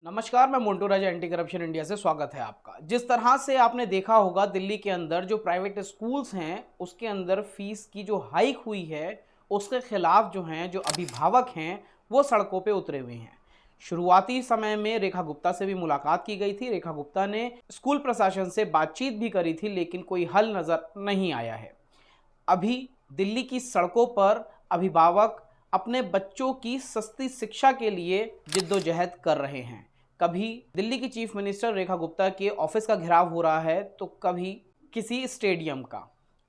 नमस्कार, मैं मोन्टू राजा anti corruption India से स्वागत है आपका। जिस तरह से आपने देखा होगा दिल्ली के अंदर जो प्राइवेट स्कूल्स हैं उसके अंदर फीस की जो हाइक हुई है उसके खिलाफ जो हैं जो अभिभावक हैं वो सड़कों पे उतरे हुए हैं। शुरुआती समय में रेखा गुप्ता से भी मुलाकात की गई थी। रेखा गुप्ता ने स्कूल प्रशासन से बातचीत भी करी थी लेकिन कोई हल नज़र नहीं आया है। अभी दिल्ली की सड़कों पर अभिभावक अपने बच्चों की सस्ती शिक्षा के लिए जिद्दोजहद कर रहे हैं। कभी दिल्ली की चीफ मिनिस्टर रेखा गुप्ता के ऑफिस का घेराव हो रहा है तो कभी किसी स्टेडियम का।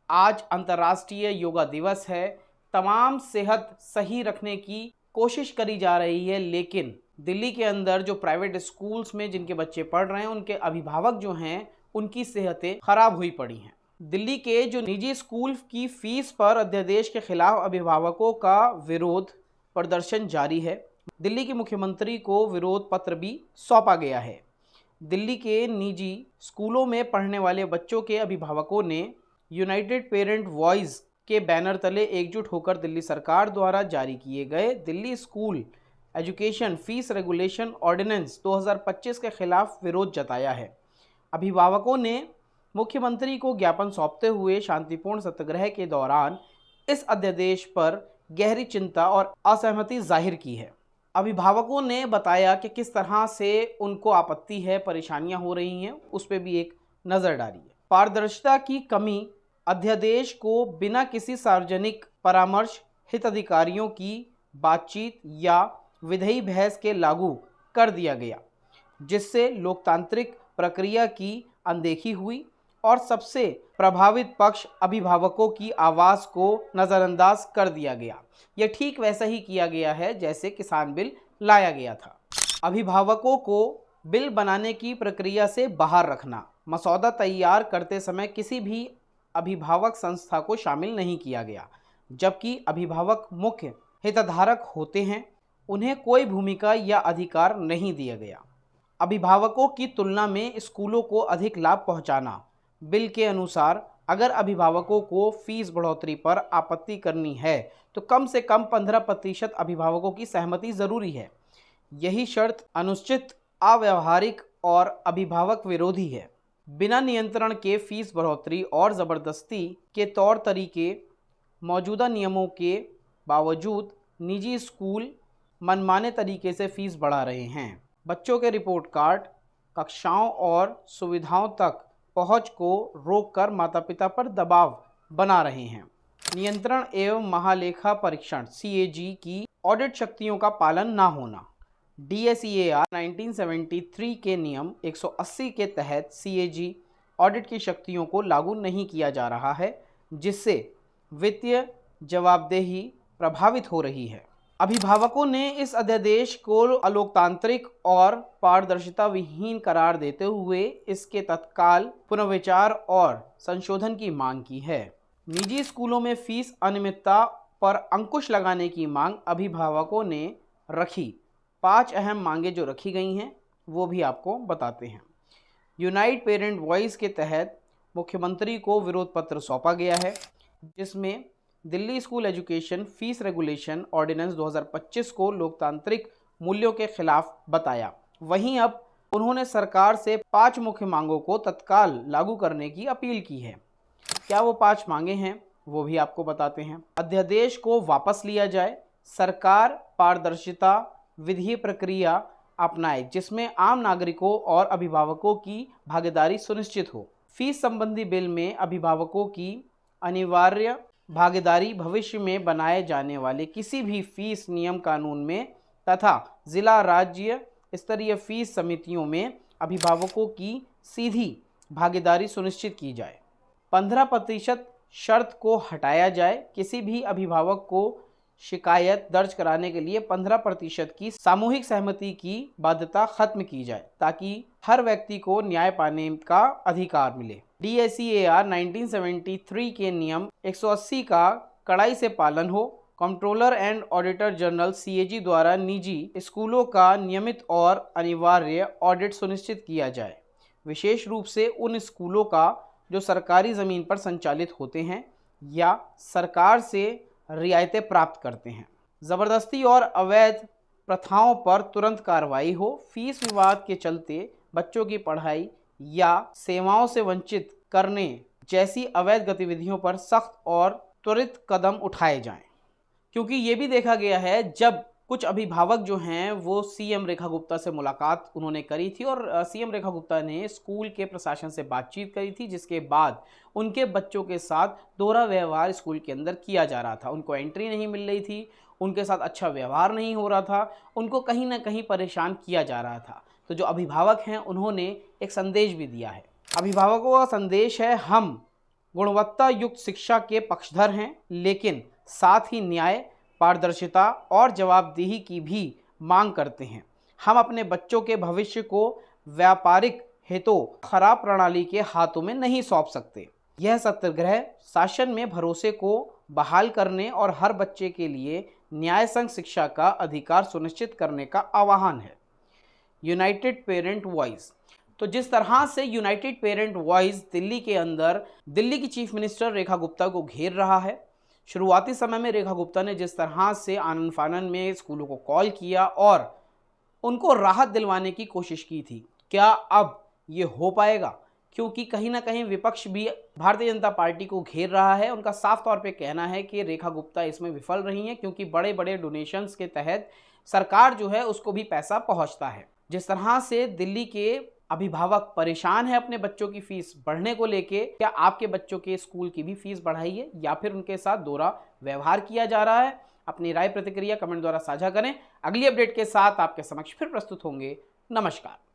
आज अंतर्राष्ट्रीय योगा दिवस है। तमाम सेहत सही रखने की कोशिश करी जा रही है लेकिन दिल्ली के अंदर जो प्राइवेट स्कूल्स में जिनके बच्चे पढ़ रहे हैं उनके अभिभावक जो हैं उनकी सेहतें खराब हुई पड़ी हैं। दिल्ली के जो निजी स्कूल की फीस पर अध्यादेश के खिलाफ अभिभावकों का विरोध प्रदर्शन जारी है। दिल्ली के मुख्यमंत्री को विरोध पत्र भी सौंपा गया है। दिल्ली के निजी स्कूलों में पढ़ने वाले बच्चों के अभिभावकों ने यूनाइटेड पेरेंट वॉइस के बैनर तले एकजुट होकर दिल्ली सरकार द्वारा जारी किए गए Delhi school education fees regulation ordinance 2025 के खिलाफ विरोध जताया है। अभिभावकों ने मुख्यमंत्री को ज्ञापन सौंपते हुए शांतिपूर्ण सत्याग्रह के दौरान इस अध्यादेश पर गहरी चिंता और असहमति जाहिर की है। अभिभावकों ने बताया कि किस तरह से उनको आपत्ति है, परेशानियां हो रही हैं, उस पर भी एक नज़र डालिए। पारदर्शिता की कमी, अध्यादेश को बिना किसी सार्वजनिक परामर्श, हिताधिकारियों की बातचीत या विधेयी बहस के लागू कर दिया गया, जिससे लोकतांत्रिक प्रक्रिया की अनदेखी हुई और सबसे प्रभावित पक्ष अभिभावकों की आवाज़ को नज़रअंदाज कर दिया गया। यह ठीक वैसा ही किया गया है जैसे किसान बिल लाया गया था। अभिभावकों को बिल बनाने की प्रक्रिया से बाहर रखना, मसौदा तैयार करते समय किसी भी अभिभावक संस्था को शामिल नहीं किया गया, जबकि अभिभावक मुख्य हितधारक होते हैं, उन्हें कोई भूमिका या अधिकार नहीं दिया गया। अभिभावकों की तुलना में स्कूलों को अधिक लाभ पहुंचाना। बिल के अनुसार अगर अभिभावकों को फीस बढ़ोतरी पर आपत्ति करनी है तो कम से कम 15% अभिभावकों की सहमति ज़रूरी है। यही शर्त अनुचित, अव्यावहारिक और अभिभावक विरोधी है। बिना नियंत्रण के फीस बढ़ोतरी और ज़बरदस्ती के तौर तरीके मौजूदा नियमों के बावजूद निजी स्कूल मनमाने तरीके से फीस बढ़ा रहे हैं। बच्चों के रिपोर्ट कार्ड, कक्षाओं और सुविधाओं तक पहुंच को रोककर माता पिता पर दबाव बना रहे हैं। नियंत्रण एवं महालेखा परीक्षण CAG की ऑडिट शक्तियों का पालन ना होना। DSEAR 1973 के नियम 180 के तहत CAG ऑडिट की शक्तियों को लागू नहीं किया जा रहा है, जिससे वित्तीय जवाबदेही प्रभावित हो रही है। अभिभावकों ने इस अध्यादेश को अलोकतांत्रिक और पारदर्शिता विहीन करार देते हुए इसके तत्काल पुनर्विचार और संशोधन की मांग की है। निजी स्कूलों में फीस अनियमितता पर अंकुश लगाने की मांग अभिभावकों ने रखी। 5 अहम मांगे जो रखी गई हैं वो भी आपको बताते हैं। यूनाइटेड पेरेंट वॉइस के तहत मुख्यमंत्री को विरोध पत्र सौंपा गया है, जिसमें Delhi school education fees regulation ordinance 2025 को लोकतांत्रिक मूल्यों के खिलाफ बताया। वहीं अब उन्होंने सरकार से 5 मुख्य मांगों को तत्काल लागू करने की अपील की है। क्या वो 5 मांगे हैं वो भी आपको बताते हैं। अध्यादेश को वापस लिया जाए, सरकार पारदर्शिता विधि प्रक्रिया अपनाए जिसमें आम नागरिकों और अभिभावकों की भागीदारी सुनिश्चित हो। फीस संबंधी बिल में अभिभावकों की अनिवार्य भागीदारी भविष्य में बनाए जाने वाले किसी भी फीस नियम कानून में तथा जिला राज्य स्तरीय फीस समितियों में अभिभावकों की सीधी भागीदारी सुनिश्चित की जाए। 15% शर्त को हटाया जाए। किसी भी अभिभावक को शिकायत दर्ज कराने के लिए 15% की सामूहिक सहमति की बाध्यता खत्म की जाए ताकि हर व्यक्ति को न्याय पाने का अधिकार मिले। DSEAR 1973 के नियम 180 का कड़ाई से पालन हो। Controller and auditor general CAG द्वारा निजी स्कूलों का नियमित और अनिवार्य ऑडिट सुनिश्चित किया जाए, विशेष रूप से उन स्कूलों का जो सरकारी ज़मीन पर संचालित होते हैं या सरकार से रियायतें प्राप्त करते हैं। ज़बरदस्ती और अवैध प्रथाओं पर तुरंत कार्रवाई हो, फीस विवाद के चलते बच्चों की पढ़ाई या सेवाओं से वंचित करने जैसी अवैध गतिविधियों पर सख्त और त्वरित कदम उठाए जाएं। क्योंकि ये भी देखा गया है, जब कुछ अभिभावक जो हैं वो सीएम रेखा गुप्ता से मुलाकात उन्होंने करी थी और सीएम रेखा गुप्ता ने स्कूल के प्रशासन से बातचीत करी थी, जिसके बाद उनके बच्चों के साथ दोहरा व्यवहार स्कूल के अंदर किया जा रहा था। उनको एंट्री नहीं मिल रही थी, उनके साथ अच्छा व्यवहार नहीं हो रहा था, उनको कहीं ना कहीं परेशान किया जा रहा था। तो जो अभिभावक हैं उन्होंने एक संदेश भी दिया है। अभिभावकों का संदेश है, हम गुणवत्ता युक्त शिक्षा के पक्षधर हैं, लेकिन साथ ही न्याय, पारदर्शिता और जवाबदेही की भी मांग करते हैं। हम अपने बच्चों के भविष्य को व्यापारिक हितों खराब प्रणाली के हाथों में नहीं सौंप सकते। यह सत्याग्रह शासन में भरोसे को बहाल करने और हर बच्चे के लिए न्याय संग शिक्षा का अधिकार सुनिश्चित करने का आह्वान है। United parent voice. तो जिस तरह से यूनाइटेड पेरेंट वॉइस दिल्ली के अंदर दिल्ली की चीफ मिनिस्टर रेखा गुप्ता को घेर रहा है, शुरुआती समय में रेखा गुप्ता ने जिस तरह से आनन फानन में स्कूलों को कॉल किया और उनको राहत दिलवाने की कोशिश की थी, क्या अब ये हो पाएगा? क्योंकि कहीं ना कहीं विपक्ष भी भारतीय जनता पार्टी को घेर रहा है। उनका साफ तौर पे कहना है कि रेखा गुप्ता इसमें विफल रही हैं, क्योंकि बड़े बड़े डोनेशंस के तहत सरकार जो है उसको भी पैसा पहुंचता है। जिस तरह से दिल्ली के अभिभावक परेशान है अपने बच्चों की फीस बढ़ने को लेके, क्या आपके बच्चों के स्कूल की भी फीस बढ़ाई है या फिर उनके साथ दोहरा व्यवहार किया जा रहा है? अपनी राय प्रतिक्रिया कमेंट द्वारा साझा करें। अगली अपडेट के साथ आपके समक्ष फिर प्रस्तुत होंगे। नमस्कार।